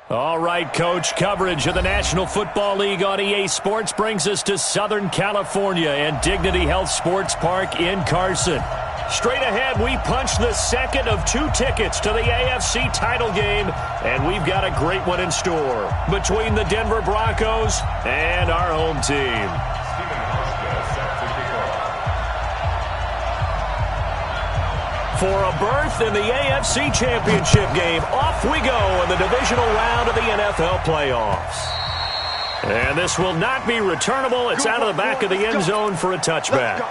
All right, Coach, coverage of the National Football League on EA Sports brings us to Southern California and Dignity Health Sports Park in Carson. Straight ahead, we punch the second of 2 tickets to the AFC title game, and we've got a great one in store between the Denver Broncos and our home team. For a berth in the AFC Championship game, off we go in the divisional round of the NFL playoffs. And this will not be returnable. It's out of the back of the end zone for a touchback.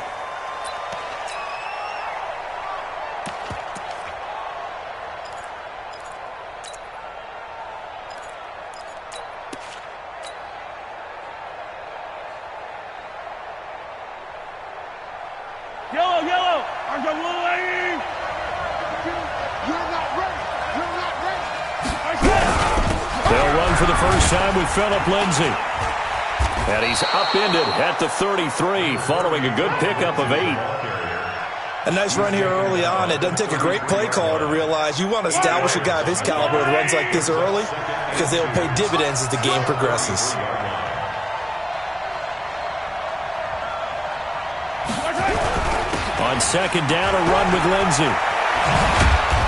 Yellow. They'll run for the first time with Phillip Lindsay. And he's upended at the 33 following a good pickup of 8. A nice run here early on. It doesn't take a great play caller to realize you want to establish a guy of his caliber with runs like this early because they'll pay dividends as the game progresses. On second down, a run with Lindsay.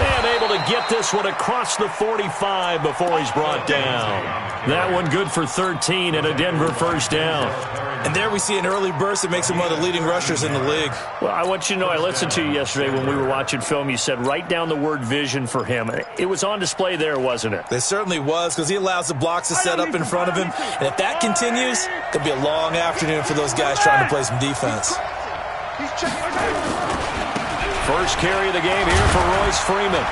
And able to get this one across the 45 before he's brought down. That one good for 13 and a Denver first down. And there we see an early burst that makes him one of the leading rushers in the league. Well, I want you to know, I listened to you yesterday when we were watching film. You said write down the word vision for him. It was on display there, wasn't it? It certainly was, because he allows the blocks to set up in front of him. And if that continues, it could be a long afternoon for those guys trying to play some defense. First carry of the game here for Royce Freeman.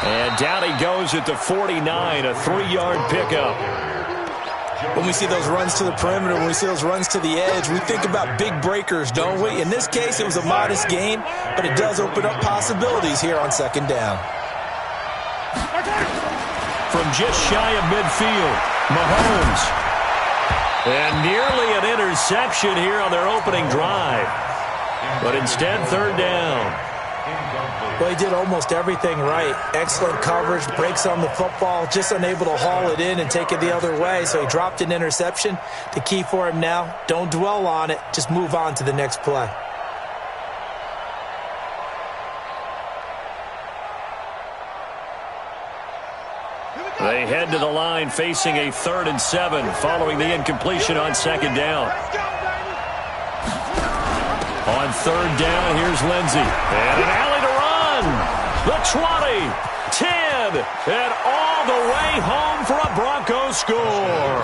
And down he goes at the 49, a 3-yard pickup. When we see those runs to the perimeter, when we see those runs to the edge, we think about big breakers, don't we? In this case, it was a modest gain, but it does open up possibilities here on second down. From just shy of midfield, Mahomes. And nearly an interception here on their opening drive. But instead, third down. Well, he did almost everything right. Excellent coverage, breaks on the football, just unable to haul it in and take it the other way. So he dropped an interception. The key for him now, don't dwell on it. Just move on to the next play. They head to the line facing a 3rd and 7 following the incompletion on second down. On third down, here's Lindsay. And an alley to run. The 20, 10, and all the way home for a Broncos score.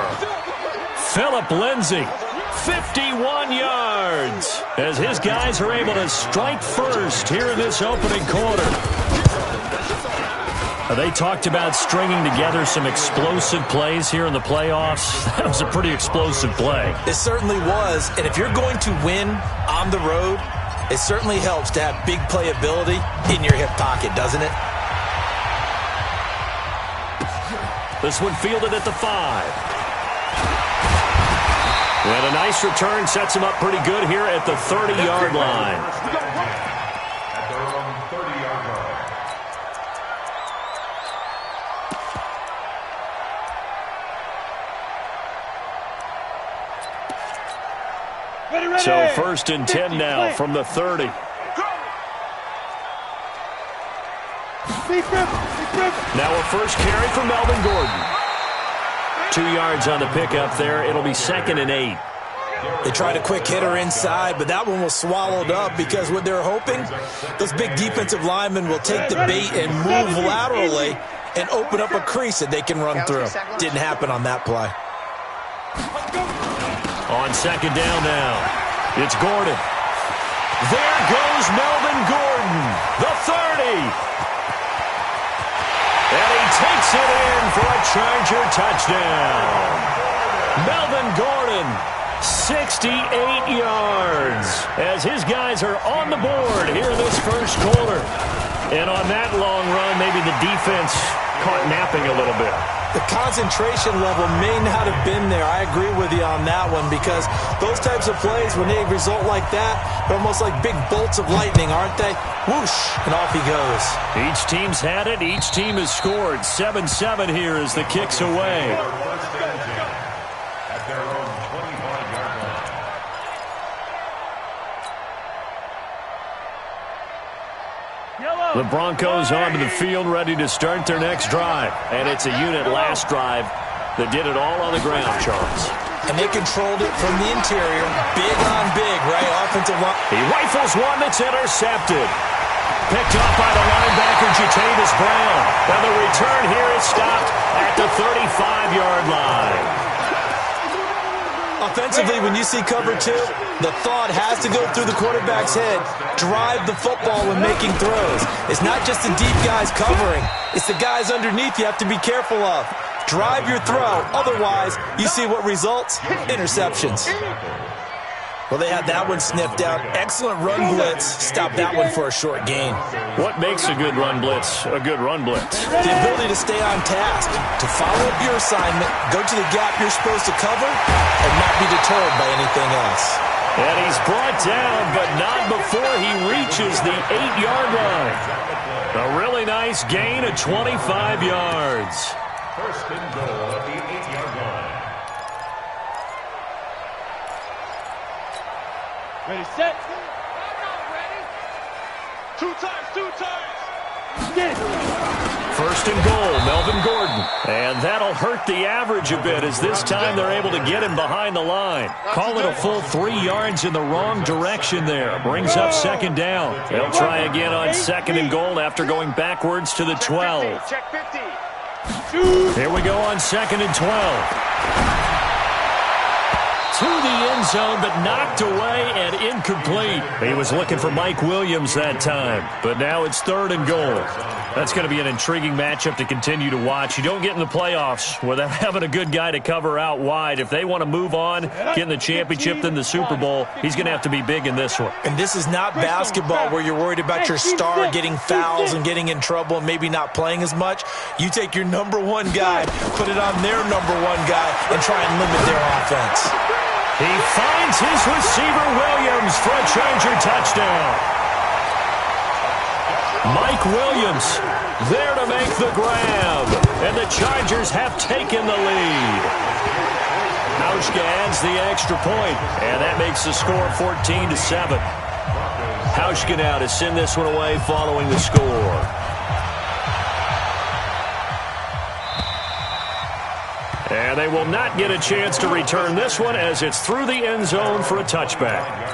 Phillip Lindsay, 51 yards, as his guys are able to strike first here in this opening quarter. They talked about stringing together some explosive plays here in the playoffs. That was a pretty explosive play. It certainly was. And if you're going to win on the road, it certainly helps to have big playability in your hip pocket, doesn't it? This one fielded at the 5. And a nice return sets him up pretty good here at the 30-yard line. So first and 10 now from the 30. Now a first carry for Melvin Gordon. 2 yards on the pickup there. It'll be 2nd and 8. They tried a quick hitter inside, but that one was swallowed up because what they're hoping, those big defensive linemen will take the bait and move laterally and open up a crease that they can run through. Didn't happen on that play. On second down now, it's Gordon. There goes Melvin Gordon, the 30. And he takes it in for a Charger touchdown. Melvin Gordon, 68 yards, as his guys are on the board here in this first quarter. And on that long run, maybe the defense caught napping a little bit. The concentration level may not have been there. I agree with you on that one, because those types of plays, when they result like that, they're almost like big bolts of lightning, aren't they? Whoosh, and off he goes. Each team's had it. Each team has scored. 7-7 here as the kick's away. The Broncos onto the field, ready to start their next drive. And it's a unit last drive that did it all on the ground, Charles. And they controlled it from the interior. Big on big, right? Offensive line. He rifles one that's intercepted. Picked up by the linebacker, Jatavis Brown. And the return here is stopped at the 35-yard line. Offensively, when you see cover two, the thought has to go through the quarterback's head. Drive the football when making throws. It's not just the deep guys covering. It's the guys underneath you have to be careful of. Drive your throw. Otherwise, you see what results? Interceptions. Well, they had that one sniffed out. Excellent run blitz. Stop that one for a short gain. What makes a good run blitz a good run blitz? The ability to stay on task, to follow up your assignment, go to the gap you're supposed to cover, and not be deterred by anything else. And he's brought down, but not before he reaches the 8-yard line. A really nice gain of 25 yards. First and goal at the 8-yard line. Ready, set. Two times. Get it. First and goal, Melvin Gordon. And that'll hurt the average a bit, as this time they're able to get him behind the line. Call it a full 3 yards in the wrong direction there. Brings up second down. They'll try again on second and goal after going backwards to the 12. Check 50. Here we go on second and 12. To the end zone, but knocked away and incomplete. He was looking for Mike Williams that time, but now it's third and goal. That's going to be an intriguing matchup to continue to watch. You don't get in the playoffs without having a good guy to cover out wide. If they want to move on, get in the championship, then the Super Bowl, he's going to have to be big in this one. And this is not basketball where you're worried about your star getting fouls and getting in trouble and maybe not playing as much. You take your number one guy, put it on their number one guy, and try and limit their offense. He finds his receiver, Williams, for a Charger touchdown. Mike Williams there to make the grab. And the Chargers have taken the lead. Hauschka adds the extra point, and that makes the score 14-7. Hauschka now to send this one away following the score. And they will not get a chance to return this one as it's through the end zone for a touchback.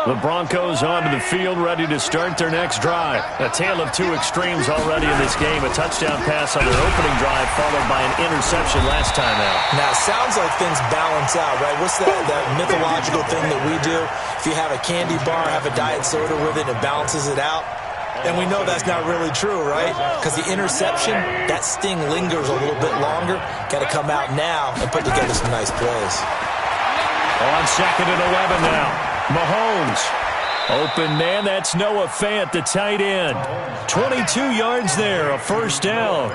The Broncos onto the field, ready to start their next drive. A tale of two extremes already in this game. A touchdown pass on their opening drive, followed by an interception last time out. Now, it sounds like things balance out, right? What's that mythological thing that we do? If you have a candy bar, have a diet soda with it, it balances it out. And we know that's not really true, right? Because the interception, that sting lingers a little bit longer. Got to come out now and put together some nice plays. On second and 11 now. Mahomes. Open man, that's Noah Fant, the tight end. 22 yards there, a first down.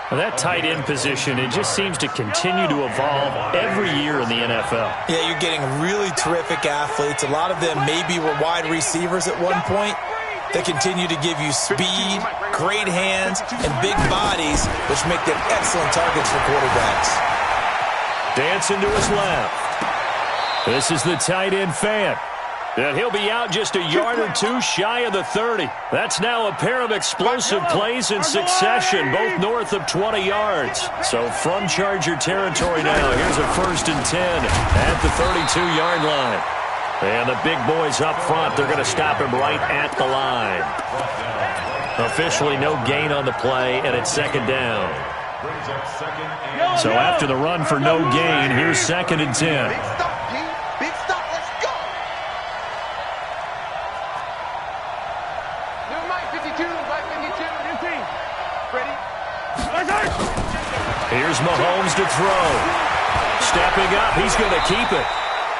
Well, that tight end position, it just seems to continue to evolve every year in the NFL. Yeah, you're getting really terrific athletes. A lot of them maybe were wide receivers at one point. They continue to give you speed, great hands, and big bodies, which make them excellent targets for quarterbacks. Dancing to his left. This is the tight end Fant. And he'll be out just a yard or two shy of the 30. That's now a pair of explosive plays in succession, both north of 20 yards. So from Charger territory now, here's a first and 10 at the 32-yard line. And the big boys up front, they're going to stop him right at the line. Officially no gain on the play, and it's second down. So after the run for no gain, here's second and 10. Here's Mahomes to throw. Stepping up, he's going to keep it.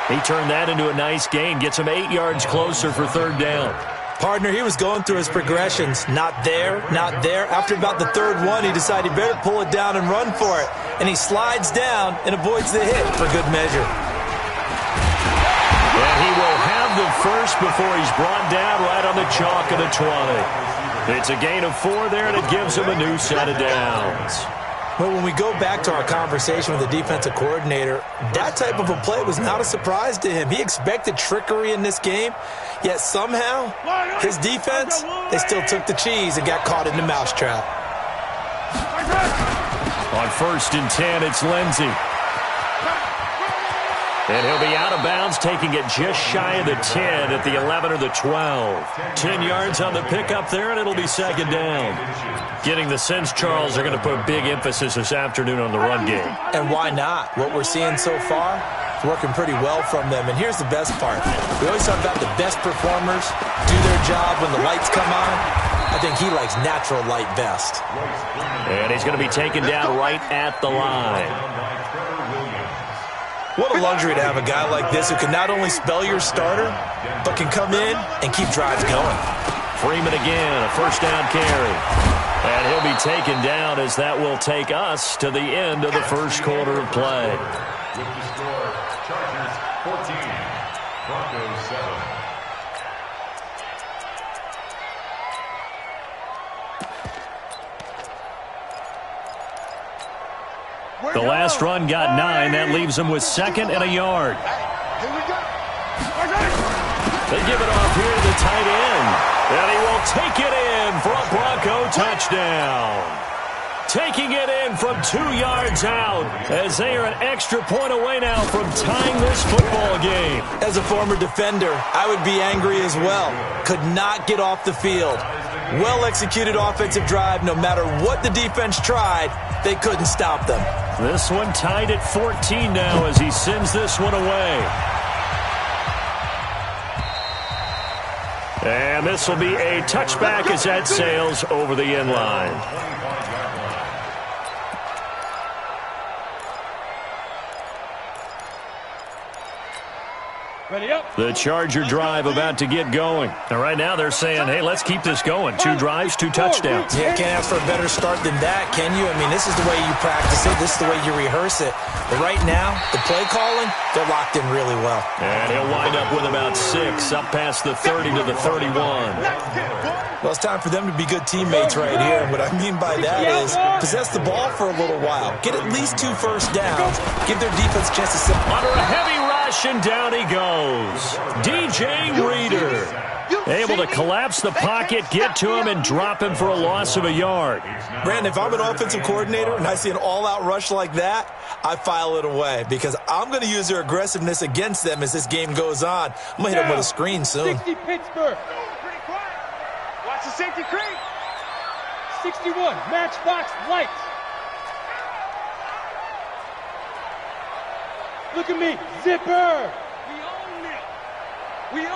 He turned that into a nice gain, gets him 8 yards closer for third down. Partner, he was going through his progressions. Not there, not there. After about the third one, he decided he better pull it down and run for it. And he slides down and avoids the hit for good measure. And he will have the first before he's brought down right on the chalk of the 20. It's a gain of 4 there, and it gives him a new set of downs. But when we go back to our conversation with the defensive coordinator, that type of a play was not a surprise to him. He expected trickery in this game, yet somehow his defense, they still took the cheese and got caught in the mousetrap. On 1st and 10, it's Lindsey. And he'll be out of bounds, taking it just shy of the 10 at the 11 or the 12. 10 yards on the pickup there, and it'll be second down. Getting the sense, Charles, are going to put a big emphasis this afternoon on the run game. And why not? What we're seeing so far is working pretty well from them. And here's the best part. We always talk about the best performers do their job when the lights come on. I think he likes natural light best. And he's going to be taken down right at the line. What a luxury to have a guy like this who can not only spell your starter, but can come in and keep drives going. Freeman again, a first down carry. And he'll be taken down as that will take us to the end of the first quarter of play. With the score, Chargers 14, Broncos 7. The last run got 9. That leaves them with 2nd and a yard. They give it off here to the tight end. And he will take it in for a Bronco touchdown. Taking it in from 2 yards out as they are an extra point away now from tying this football game. As a former defender, I would be angry as well. Could not get off the field. Well-executed offensive drive. No matter what the defense tried, they couldn't stop them. This one tied at 14 now as he sends this one away. And this will be a touchback as that sails over the end line. The Charger drive about to get going. And right now they're saying, hey, let's keep this going. 2 drives, 2 touchdowns. Yeah, can't ask for a better start than that, can you? I mean, this is the way you practice it. This is the way you rehearse it. But right now, the play calling, they're locked in really well. And he'll wind up with about 6, up past the 30 to the 31. Well, it's time for them to be good teammates right here. And what I mean by that is possess the ball for a little while. Get at least 2 first downs. Give their defense a chance to sit. Under a heavy rush, and down he goes. DJ Reader able to collapse the pocket, get to him, and drop him for a loss of a yard. Brandon, if I'm an offensive coordinator and I see an all-out rush like that, I file it away because I'm going to use their aggressiveness against them as this game goes on. I'm going to hit them with a screen soon. 60 Pittsburgh. Watch the safety creep. 61 Matchbox Lights. Look at me, Zipper. We own it.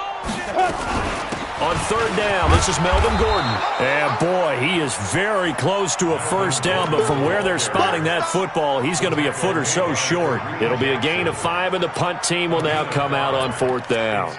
On 3rd down, this is Melvin Gordon. And boy, he is very close to a first down, but from where they're spotting that football, he's going to be a foot or so short. It'll be a gain of 5, and the punt team will now come out on 4th down.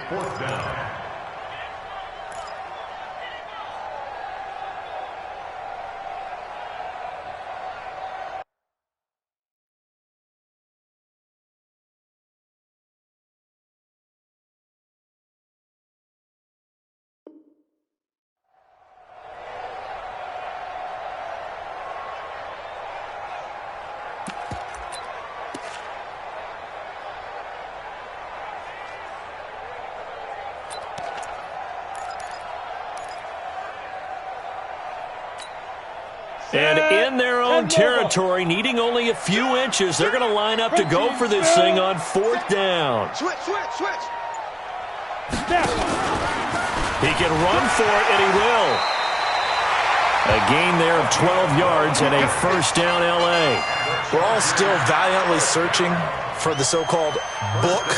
And in their own territory, needing only a few inches, they're going to line up to go for this thing on 4th down. Switch. He can run for it, and he will. A gain there of 12 yards and a first down, L.A. We're all still valiantly searching for the so-called book,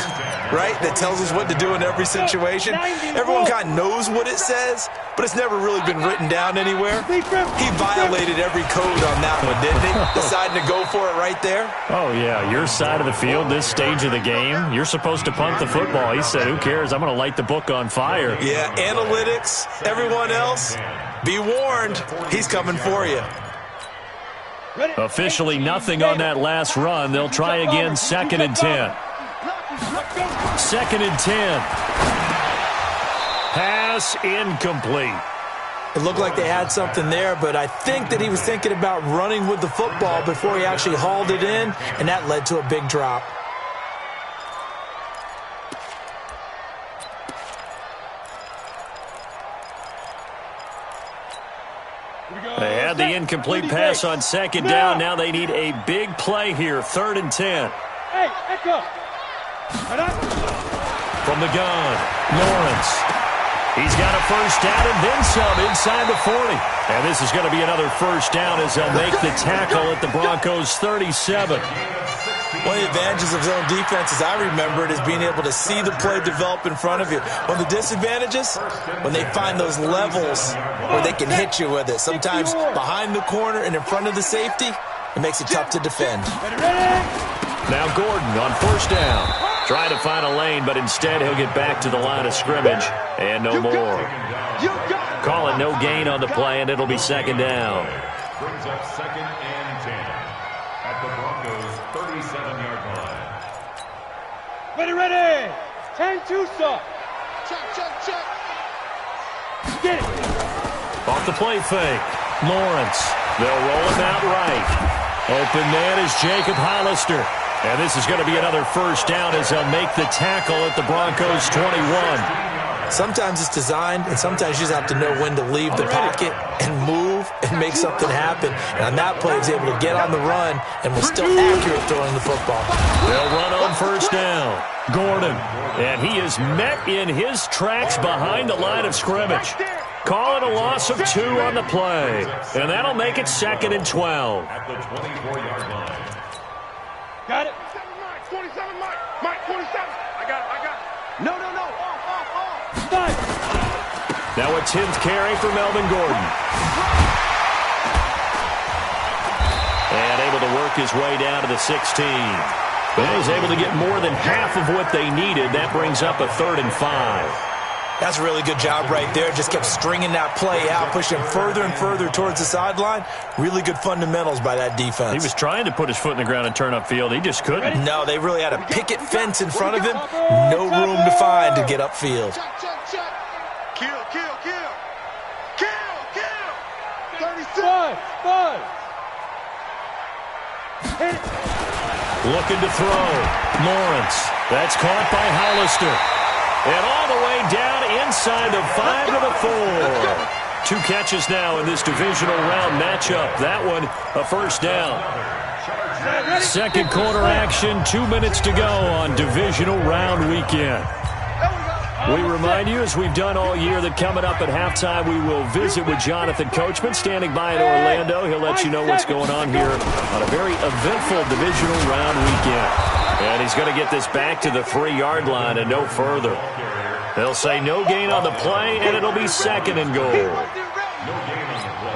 right, that tells us what to do in every situation. Everyone kind of knows what it says, but it's never really been written down anywhere. He violated every code on that one, didn't he? Deciding to go for it right there. Oh, yeah, your side of the field, this stage of the game, you're supposed to punt the football. He said, who cares? I'm going to light the book on fire. Yeah, analytics, everyone else, be warned, he's coming for you. Officially nothing on that last run. They'll try again, 2nd and 10. 2nd and 10. Pass incomplete. It looked like they had something there, but I think that he was thinking about running with the football before he actually hauled it in, and that led to a big drop. They had the incomplete pass on 2nd down. Now they need a big play here, 3rd and 10. Hey, echo. From the gun, Lawrence. He's got a first down and then some inside the 40. And this is going to be another first down as they'll make the tackle at the Broncos' 37. One of the advantages of zone defense, as I remember it, is being able to see the play develop in front of you. One of the disadvantages, when they find those levels where they can hit you with it. Sometimes behind the corner and in front of the safety, it makes it tough to defend. Now Gordon on first down. Trying to find a lane, but instead he'll get back to the line of scrimmage. And no more. Call it no gain on the play, and it'll be 2nd down. Brings up 2nd and 10 at the Broncos' 37-yard line. Ready. 10-2 stop. Check. Get it. Off the play fake. Lawrence. They'll roll him out right. Open man is Jacob Hollister. And this is going to be another first down as they'll make the tackle at the Broncos' 21. Sometimes it's designed, and sometimes you just have to know when to leave the pocket and move and make something happen. And on that play, he's able to get on the run and was still accurate throwing the football. They'll run on first down. Gordon. And he is met in his tracks behind the line of scrimmage. Call it a loss of 2 on the play. And that'll make it 2nd and 12. At the 24-yard line. Got it. 27, Mike, 27. I got it. No. Stop. Now a 10th carry for Melvin Gordon. And able to work his way down to the 16. And he's able to get more than half of what they needed. That brings up a 3rd and 5. That's a really good job right there. Just kept stringing that play out, pushing further and further towards the sideline. Really good fundamentals by that defense. He was trying to put his foot in the ground and turn upfield. He just couldn't. No, they really had a picket fence in front of him. No room to find to get upfield. Kill. 36. Bud. Hit it. Looking to throw. Lawrence. That's caught by Hollister. And all the way down inside the 5 to the 4. 2 catches now in this divisional round matchup. That one, a first down. 2nd quarter action, 2 minutes to go on divisional round weekend. We remind you, as we've done all year, that coming up at halftime, we will visit with Jonathan Coachman, standing by in Orlando. He'll let you know what's going on here on a very eventful divisional round weekend. And he's going to get this back to the 3-yard line and no further. They'll say no gain on the play, and it'll be 2nd and goal.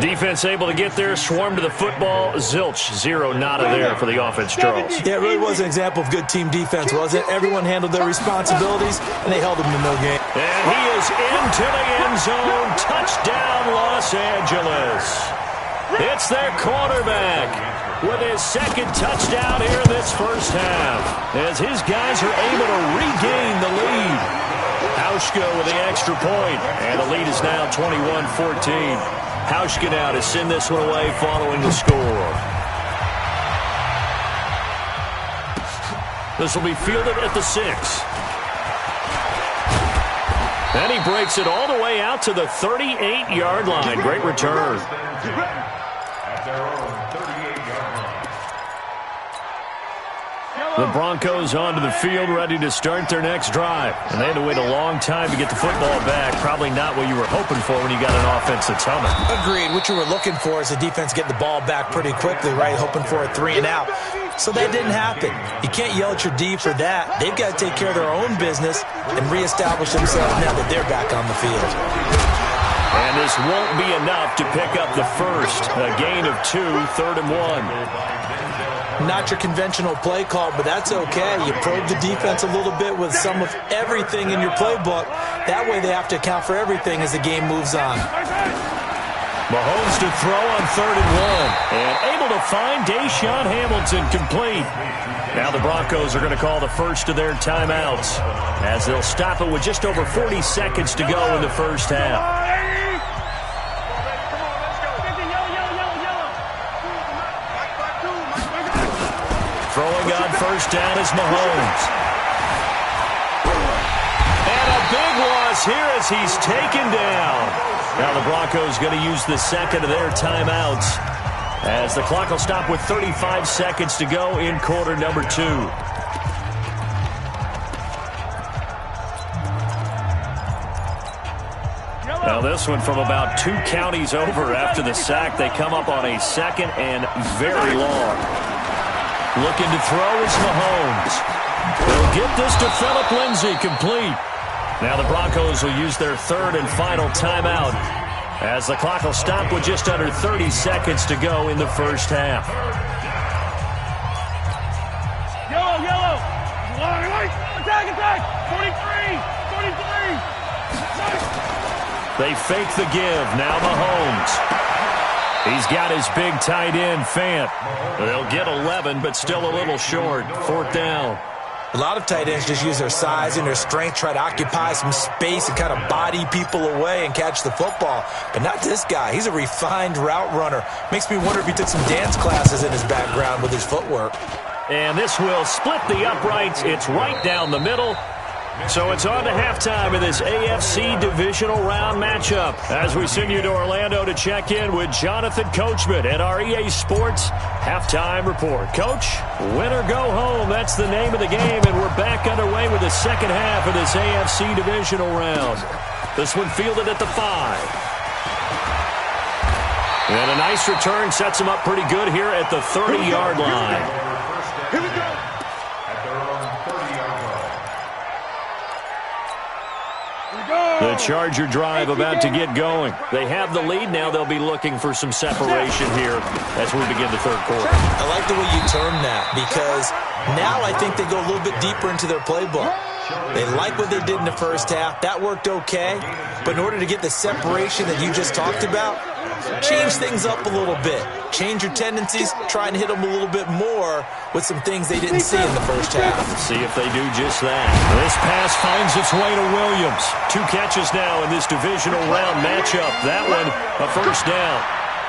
Defense able to get there, swarm to the football. Zilch, 0 nada there for the offense, Charles. Yeah, it really was an example of good team defense, wasn't it? Everyone handled their responsibilities, and they held them to no gain. And he is into the end zone. Touchdown, Los Angeles. It's their quarterback with his 2nd touchdown here in this first half, as his guys are able to regain the lead. Hauschka with the extra point, and the lead is now 21-14. Hauschka now to send this one away following the score. This will be fielded at the 6. And he breaks it all the way out to the 38-yard line. Great return. At their own 38-yard line. The Broncos onto the field, ready to start their next drive. And they had to wait a long time to get the football back. Probably not what you were hoping for when you got an offense that's humming. Agreed. What you were looking for is the defense getting the ball back pretty quickly, right? Hoping for a 3 and out. So that didn't happen. You can't yell at your D for that. They've got to take care of their own business and reestablish themselves now that they're back on the field. And this won't be enough to pick up the first. A gain of 2, 3rd and 1. Not your conventional play call, but that's okay. You probe the defense a little bit with some of everything in your playbook. That way they have to account for everything as the game moves on. Mahomes to throw on 3rd and 1. And able to find Deshaun Hamilton complete. Now the Broncos are going to call the first of their timeouts as they'll stop it with just over 40 seconds to go in the first half. Throwing on first down is Mahomes. And a big loss here as he's taken down. Now the Broncos going to use the second of their timeouts as the clock will stop with 35 seconds to go in quarter number 2. Now this one from about 2 counties over after the sack. They come up on a second and very long. Looking to throw is Mahomes. They'll get this to Phillip Lindsay complete. Now the Broncos will use their 3rd and final timeout as the clock will stop with just under 30 seconds to go in the first half. Yellow. Attack. 43. They fake the give. Now Mahomes. He's got his big tight end, Fant. They'll get 11, but still a little short. 4th down. A lot of tight ends just use their size and their strength, try to occupy some space and kind of body people away and catch the football. But not this guy. He's a refined route runner. Makes me wonder if he took some dance classes in his background with his footwork. And this will split the uprights. It's right down the middle. So it's on to halftime of this AFC divisional round matchup as we send you to Orlando to check in with Jonathan Coachman at our EA Sports Halftime Report. Coach, win or go home, that's the name of the game, and we're back underway with the second half of this AFC divisional round. This one fielded at the 5. And a nice return sets him up pretty good here at the 30-yard line. Here we go. The Charger drive about to get going. They have the lead. Now they'll be looking for some separation here as we begin the 3rd quarter. I like the way you term that because now I think they go a little bit deeper into their playbook. They like what they did in the first half. That worked okay. But in order to get the separation that you just talked about, change things up a little bit. Change your tendencies. Try and hit them a little bit more with some things they didn't see in the first half. See if they do just that. This pass finds its way to Williams. 2 catches now in this divisional round matchup. That one, a first down.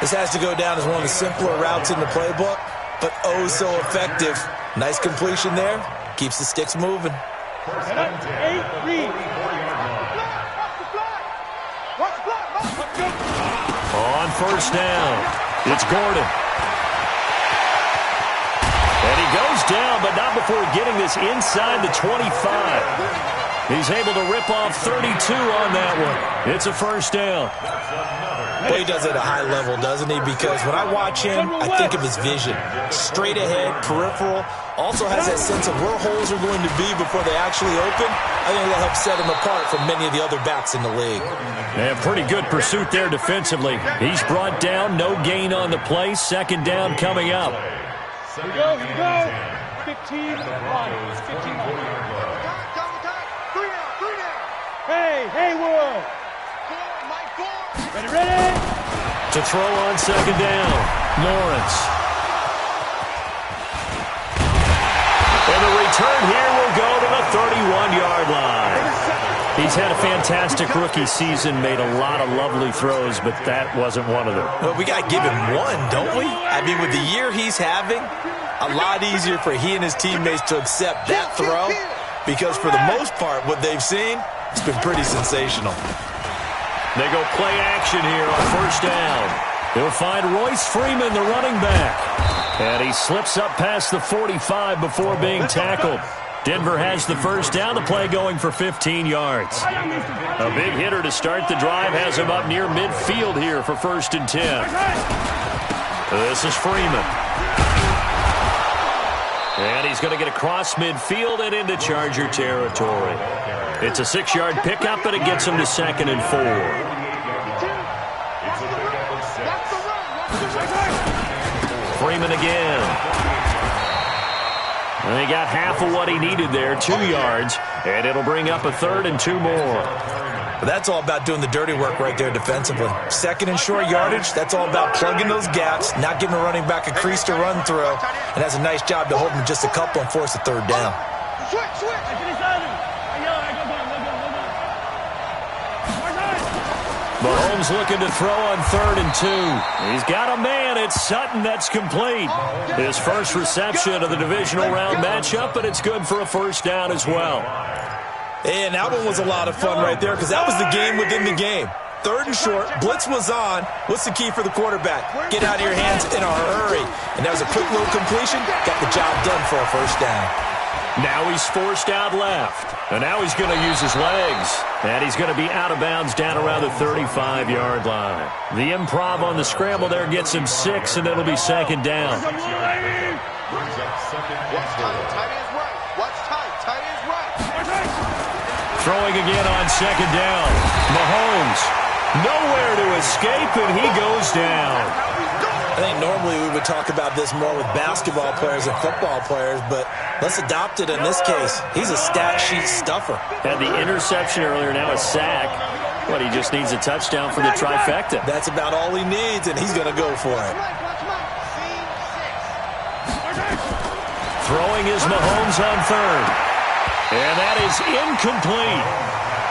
This has to go down as one of the simpler routes in the playbook, but oh so effective. Nice completion there. Keeps the sticks moving. 8 read. On first down, it's Gordon. And he goes down, but not before getting this inside the 25. He's able to rip off 32 on that one. It's a first down. Well, he does it at a high level, doesn't he? Because when I watch him, I think of his vision. Straight ahead, peripheral. Also has that sense of where holes are going to be before they actually open. I think that helps set him apart from many of the other backs in the league. Yeah, pretty good pursuit there defensively. He's brought down, no gain on the play. 2nd down coming up. Here we go. 15 line. 15 line. Hey, Haywood. Ready? To throw on 2nd down, Lawrence. And the return here will go to the 31-yard line. He's had a fantastic rookie season, made a lot of lovely throws, but that wasn't one of them. Well, we got to give him one, don't we? I mean, with the year he's having, a lot easier for he and his teammates to accept that throw because for the most part, what they've seen, it's been pretty sensational. They go play action here on first down. He'll find Royce Freeman, the running back. And he slips up past the 45 before being tackled. Denver has the first down. The play going for 15 yards. A big hitter to start the drive has him up near midfield here for 1st and 10. This is Freeman. And he goes down, but not before getting this inside the 25. He's able to rip off 32 on that one. It's a first down. 5 And he's going to get across midfield and into Charger territory. It's a 6-yard pickup, and it gets him to 2nd and 4. Freeman again. And he got half of what he needed there, 2 yards, and it'll bring up a 3rd and 2 more. But that's all about doing the dirty work right there defensively. 2nd and short yardage, that's all about plugging those gaps, not giving a running back a crease to run through, and has a nice job to hold him just a couple and force a 3rd down. Mahomes looking to throw on 3rd and 2. He's got a man. It's Sutton. That's complete. His first reception of the divisional round matchup, but it's good for a 1st down as well. And that one was a lot of fun right there because that was the game within the game. 3rd and short, blitz was on. What's the key for the quarterback? Get out of your hands in a hurry. And that was a quick little completion. Got the job done for a 1st down. Now he's forced out left. And now he's going to use his legs. And he's going to be out of bounds down around the 35-yard line. The improv on the scramble there gets him 6, and it'll be 2nd down. Throwing again on 2nd down. Mahomes, nowhere to escape, and he goes down. I think normally we would talk about this more with basketball players and football players, but let's adopt it in this case. He's a stat sheet stuffer. Had the interception earlier, now a sack. But he just needs a touchdown for the trifecta. That's about all he needs, and he's going to go for it. Throwing is Mahomes on 3rd. And that is incomplete.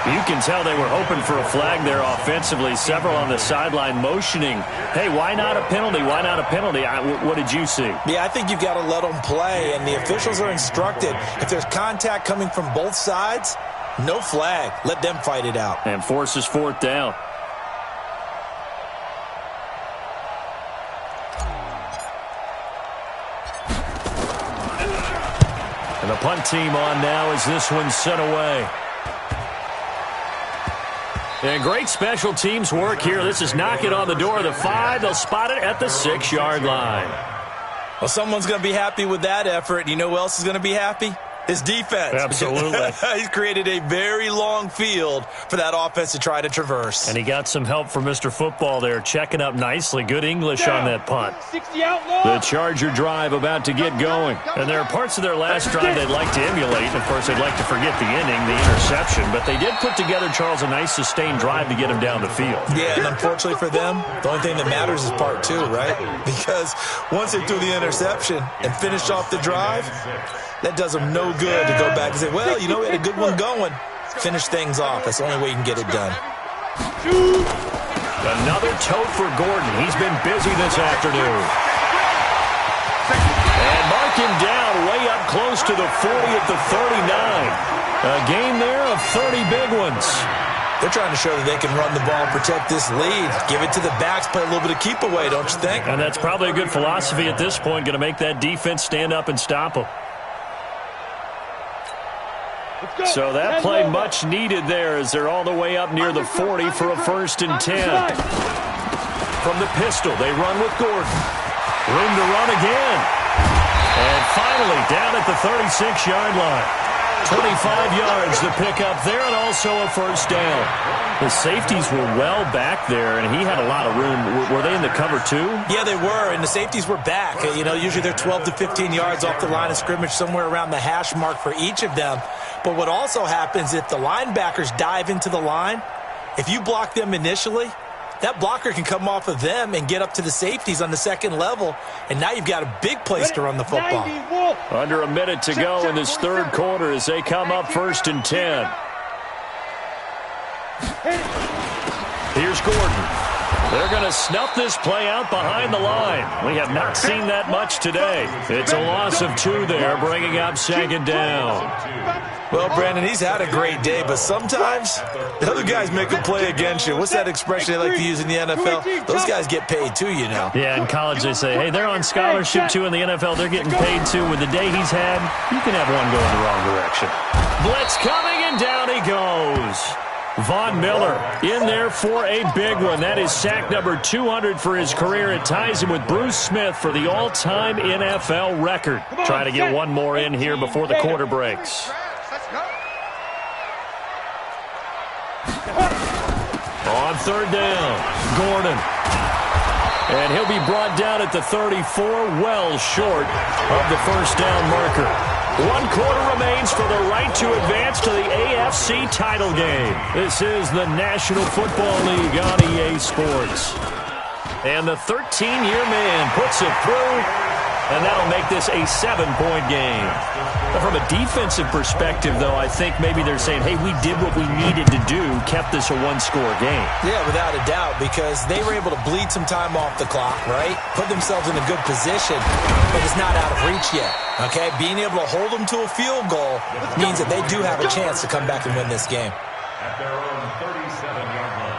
You can tell they were hoping for a flag there offensively. Several on the sideline motioning, hey, why not a penalty? Why not a penalty? What did you see? Yeah, I think you've got to let them play, and the officials are instructed. If there's contact coming from both sides, no flag. Let them fight it out. And forces 4th down. And the punt team on now as this one's sent away. And great special teams work here. This is knocking on the door of the 5. They'll spot it at the 6-yard line. Well, someone's going to be happy with that effort. You know who else is going to be happy? His defense. Absolutely. He's created a very long field for that offense to try to traverse. And he got some help from Mr. Football there, checking up nicely. Good English on that punt. 60 outlaw. The Charger drive about to get going. And there are parts of their last drive they'd like to emulate. And, of course, they'd like to forget the inning, the interception. But they did put together, Charles, a nice sustained drive to get him down the field. Yeah, and unfortunately for them, the only thing that matters is part 2, right? Because once they threw the interception and finished off the drive, that does them no good to go back and say, well, you know, we had a good one going. Finish things off. That's the only way you can get it done. Another tote for Gordon. He's been busy this afternoon. And mark him down way up close to the 40 at the 39. A game there of 30 big ones. They're trying to show that they can run the ball and protect this lead. Give it to the backs, play a little bit of keep away, don't you think? And that's probably a good philosophy at this point, going to make that defense stand up and stop them. So that play much needed there as they're all the way up near the 40 for a 1st and 10. From the pistol, they run with Gordon. Room to run again. And finally down at the 36-yard line. 25 yards to pick up there and also a 1st down. The safeties were well back there, and he had a lot of room. Were they in the cover too? Yeah, they were, and the safeties were back. You know, usually they're 12 to 15 yards off the line of scrimmage, somewhere around the hash mark for each of them. But what also happens if the linebackers dive into the line, if you block them initially, that blocker can come off of them and get up to the safeties on the 2nd level, and now you've got a big place to run the football. Under a minute to go in this 3rd quarter as they come up 1st and 10. Here's Gordon. They're going to snuff this play out behind the line. We have not seen that much today. It's a loss of 2 there, bringing up 2nd down. Well, Brandon, he's had a great day, but sometimes the other guys make a play against you. What's that expression they like to use in the NFL? Those guys get paid too, you know. Yeah, in college they say, hey, they're on scholarship too. In the NFL, they're getting paid too. With the day he's had, you can have one go in the wrong direction. Blitz coming, and down he goes. Von Miller in there for a big one. That is sack number 200 for his career. It ties him with Bruce Smith for the all-time NFL record. Trying to get one more in here before the quarter breaks. On third down, Gordon. And he'll be brought down at the 34, well short of the first down marker. 1 quarter remains for the right to advance to the AFC title game. This is the National Football League on EA Sports. And the 13-year man puts it through, and that'll make this a 7-point game. From a defensive perspective, though, I think maybe they're saying, hey, we did what we needed to do, kept this a one-score game. Yeah, without a doubt, because they were able to bleed some time off the clock, right? Put themselves in a good position, but it's not out of reach yet, okay? Being able to hold them to a field goal means that they do have a chance to come back and win this game. At their own 37-yard line.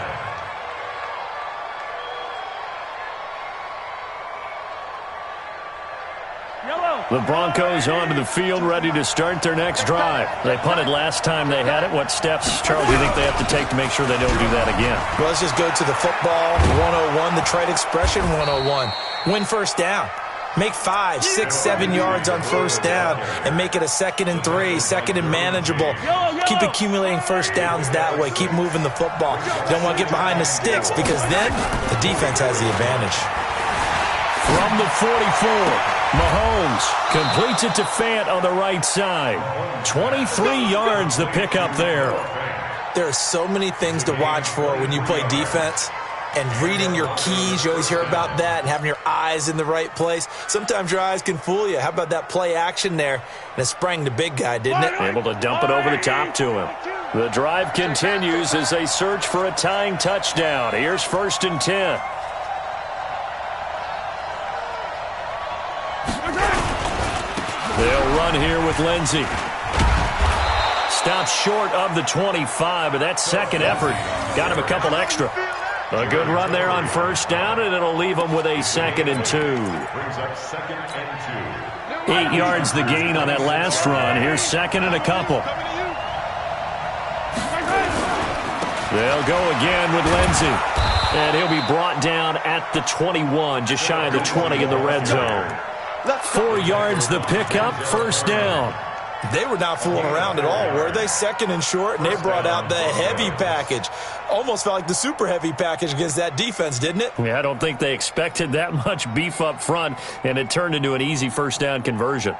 The Broncos onto the field, ready to start their next drive. They punted last time they had it. What steps, Charles, do you think they have to take to make sure they don't do that again? Well, let's just go to the football 101, the trade expression 101. Win first down. Make 5, 6, 7 yards on first down and make it a 2nd and 3, 2nd and manageable. Keep accumulating first downs that way. Keep moving the football. You don't want to get behind the sticks because then the defense has the advantage. From the 44. Mahomes completes it to Fant on the right side. 23 yards the pickup there. There are so many things to watch for when you play defense. And reading your keys, you always hear about that, and having your eyes in the right place. Sometimes your eyes can fool you. How about that play action there? And it sprang the big guy, didn't it? Able to dump it over the top to him. The drive continues as they search for a tying touchdown. Here's 1st and 10. They'll run here with Lindsey. Stops short of the 25, but that second effort got him a couple extra. A good run there on first down, and it'll leave him with a 2nd and 2. 8 yards the gain on that last run. Here's 2nd and a couple. They'll go again with Lindsey. And he'll be brought down at the 21, just shy of the 20 in the red zone. 4 yards the pickup, first down. They were not fooling around at all, were they? 2nd and short, and they brought out the heavy package. Almost felt like the super heavy package against that defense, didn't it? Yeah, I don't think they expected that much beef up front, and it turned into an easy first down conversion.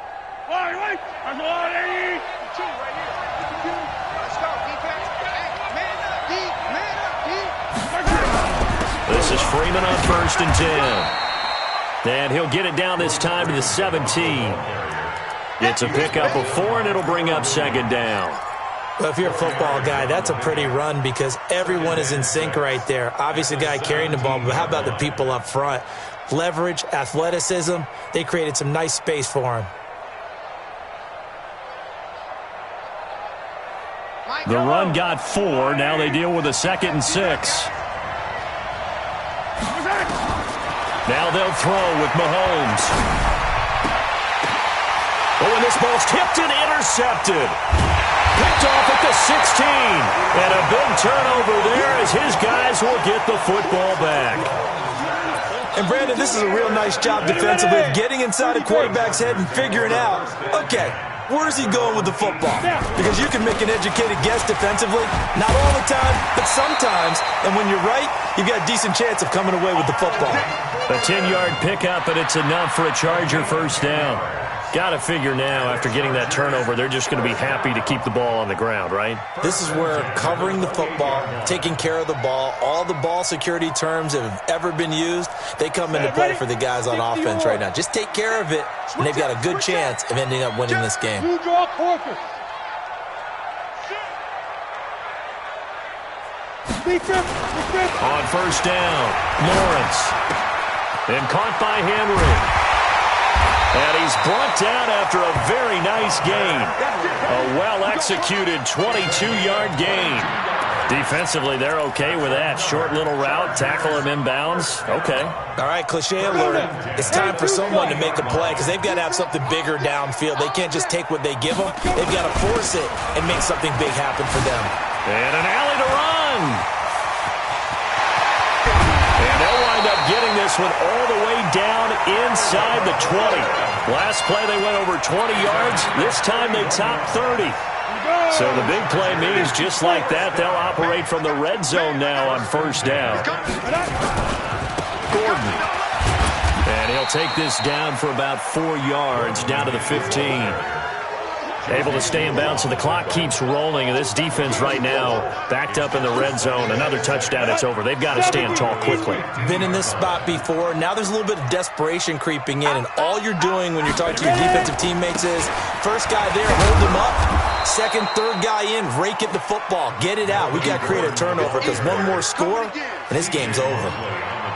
This is Freeman on 1st and 10. And he'll get it down this time to the 17. It's a pickup of 4, and it'll bring up 2nd down. Well, if you're a football guy, that's a pretty run because everyone is in sync right there. Obviously, the guy carrying the ball, but how about the people up front? Leverage, athleticism, they created some nice space for him. The run got 4. Now they deal with a 2nd and 6. Now they'll throw with Mahomes. Oh, and this ball's tipped and intercepted. Picked off at the 16. And a big turnover there as his guys will get the football back. And, Brandon, this is a real nice job defensively of getting inside a quarterback's head and figuring out, okay, where's he going with the football? Because you can make an educated guess defensively. Not all the time, but sometimes. And when you're right, you've got a decent chance of coming away with the football. A 10-yard pickup, and it's enough for a Charger first down. Got to figure now, after getting that turnover, they're just going to be happy to keep the ball on the ground, right? This is where covering the football, taking care of the ball, all the ball security terms that have ever been used, they come into play for the guys on offense right now. Just take care of it, and they've got a good chance of ending up winning this game. On first down, Lawrence. And caught by Henry. And he's brought down after a very nice gain. A well-executed 22-yard gain. Defensively, they're okay with that. Short little route, tackle him inbounds. Okay. All right, cliche alert. It's time for someone to make a play because they've got to have something bigger downfield. They can't just take what they give them. They've got to force it and make something big happen for them. And an alley to run. Gordon. And they'll wind up getting this one all the way down inside the 20. Last play they went over 20 yards. This time they topped 30. So the big play means just like that, they'll operate from the red zone now on first down. Gordon. And he'll take this down for about 4 yards, down to the 15. Able to stay in bounds, so the clock keeps rolling. And this defense right now backed up in the red zone. Another touchdown, it's over. They've got to stand tall quickly. Been in this spot before. Now there's a little bit of desperation creeping in. And all you're doing when you're talking to your defensive teammates is, first guy there, hold him up. Second, third guy in, rake at the football. Get it out. We got to create a turnover because one more score, and this game's over.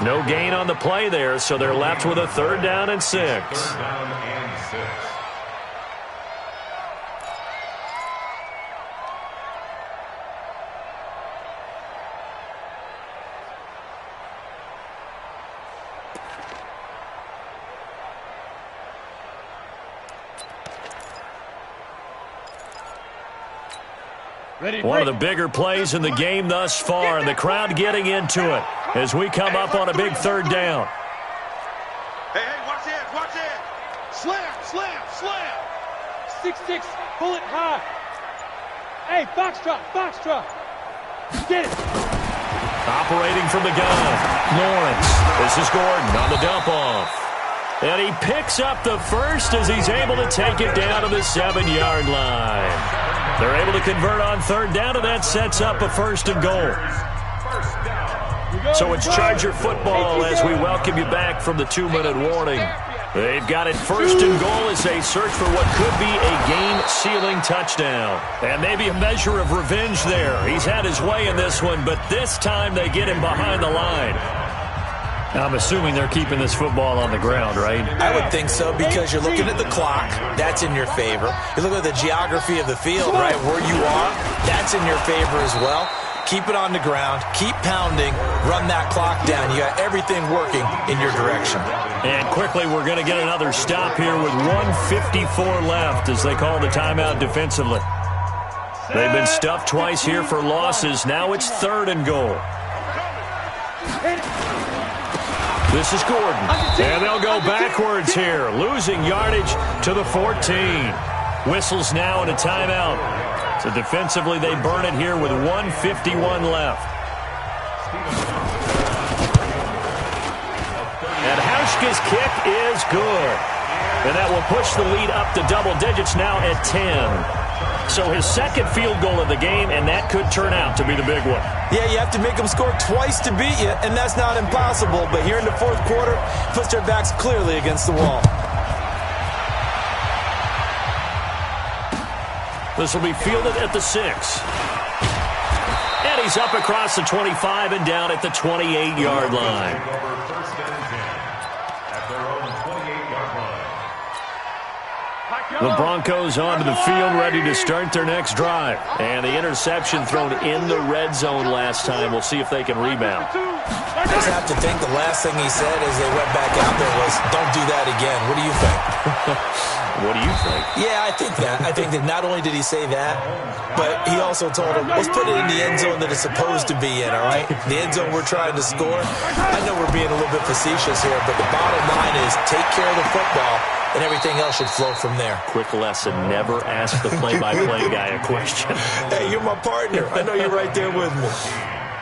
No gain on the play there, so they're left with a 3rd down and 6. One of the bigger plays in the game thus far, and the crowd getting into it as we come up on a big 3rd down. Hey, watch it, watch it. Slam, slam, slam. 6-6, pull it high. Hey, foxtrot, foxtrot. Get it. Operating from the gun, Lawrence. This is Gordon on the dump off. And he picks up the first as he's able to take it down to the 7-yard line. They're able to convert on 3rd down, and that sets up a 1st and goal. So it's Charger football as we welcome you back from the 2-minute warning. They've got it 1st and goal as they search for what could be a game-sealing touchdown. And maybe a measure of revenge there. He's had his way in this one, but this time they get him behind the line. I'm assuming they're keeping this football on the ground, right? I would think so, because you're looking at the clock. That's in your favor. You look at the geography of the field, right, where you are. That's in your favor as well. Keep it on the ground. Keep pounding. Run that clock down. You got everything working in your direction. And quickly, we're going to get another stop here with 1:54 left as they call the timeout defensively. They've been stuffed twice here for losses. Now it's 3rd and goal. This is Gordon, and they'll go backwards here, losing yardage to the 14. Whistles now and a timeout. So defensively, they burn it here with 1:51 left. And Hauschka's kick is good. And that will push the lead up to double digits now at 10. So his 2nd field goal of the game, and that could turn out to be the big one. Yeah, you have to make them score twice to beat you, and that's not impossible. But here in the 4th quarter, puts their backs clearly against the wall. This will be fielded at the 6. And he's up across the 25 and down at the 28-yard line. The Broncos onto the field, ready to start their next drive. And the interception thrown in the red zone last time. We'll see if they can rebound. I just have to think the last thing he said as they went back out there was, don't do that again. What do you think? What do you think? Yeah, I think that. I think that not only did he say that, but he also told him, let's put it in the end zone that it's supposed to be in, all right? The end zone we're trying to score. I know we're being a little bit facetious here, but the bottom line is take care of the football, and everything else should flow from there. Quick lesson, never ask the play-by-play guy a question. Hey, you're my partner. I know you're right there with me.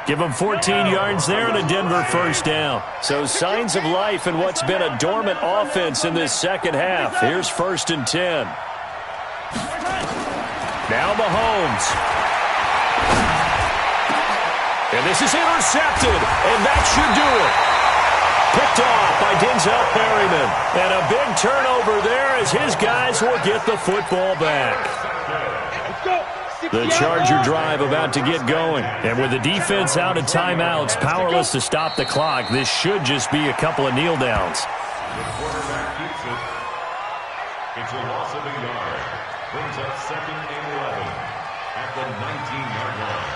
Give him 14 yards there and a Denver 1st down. So signs of life in what's been a dormant offense in this 2nd half. Here's 1st and 10. Now Mahomes. And this is intercepted, and that should do it. Picked off by Denzel Perryman. And a big turnover there as his guys will get the football back. The Charger drive about to get going. And with the defense out of timeouts, powerless to stop the clock, this should just be a couple of kneel downs. The quarterback keeps it. It's a loss of a yard. Brings up 2nd and 11 at the 19-yard line.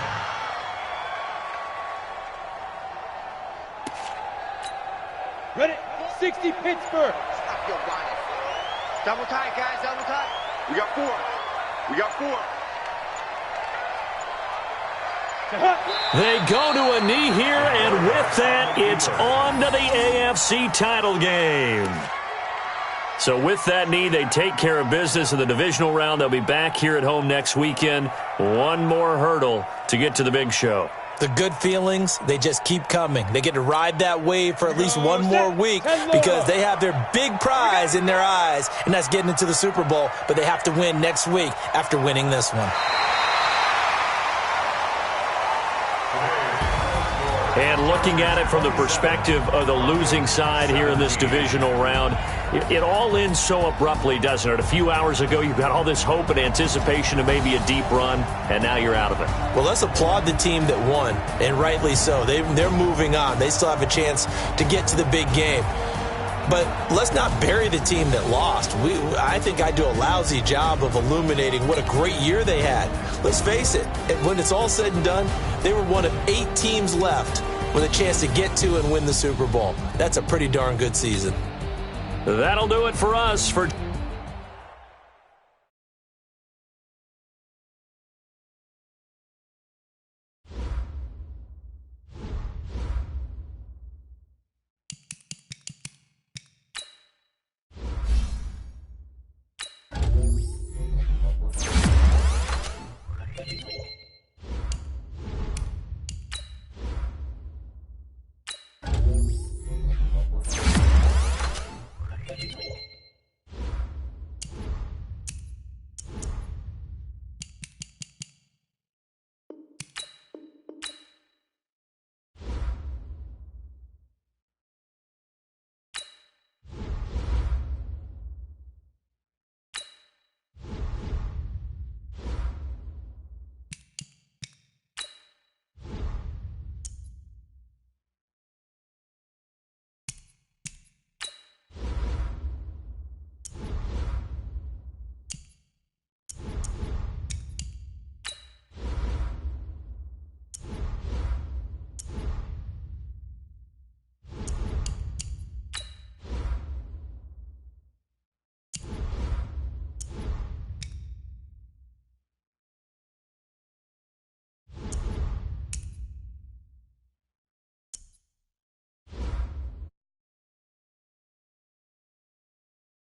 Ready? 60 Pittsburgh. Stop your body. Double tight, guys. Double tight. We got 4. We got 4. They go to a knee here, and with that, it's on to the AFC title game. So with that knee, they take care of business in the divisional round. They'll be back here at home next weekend. One more hurdle to get to the big show. The good feelings, they just keep coming. They get to ride that wave for at least one more week because they have their big prize in their eyes, and that's getting into the Super Bowl. But they have to win next week after winning this one. And looking at it from the perspective of the losing side here in this divisional round, it all ends so abruptly, doesn't it? A few hours ago, you got all this hope and anticipation of maybe a deep run, and now you're out of it. Well, let's applaud the team that won, and rightly so. They're moving on. They still have a chance to get to the big game. But let's not bury the team that lost. I think I do a lousy job of illuminating what a great year they had. Let's face it, when it's all said and done, they were one of 8 teams left with a chance to get to and win the Super Bowl. That's a pretty darn good season. That'll do it for us. For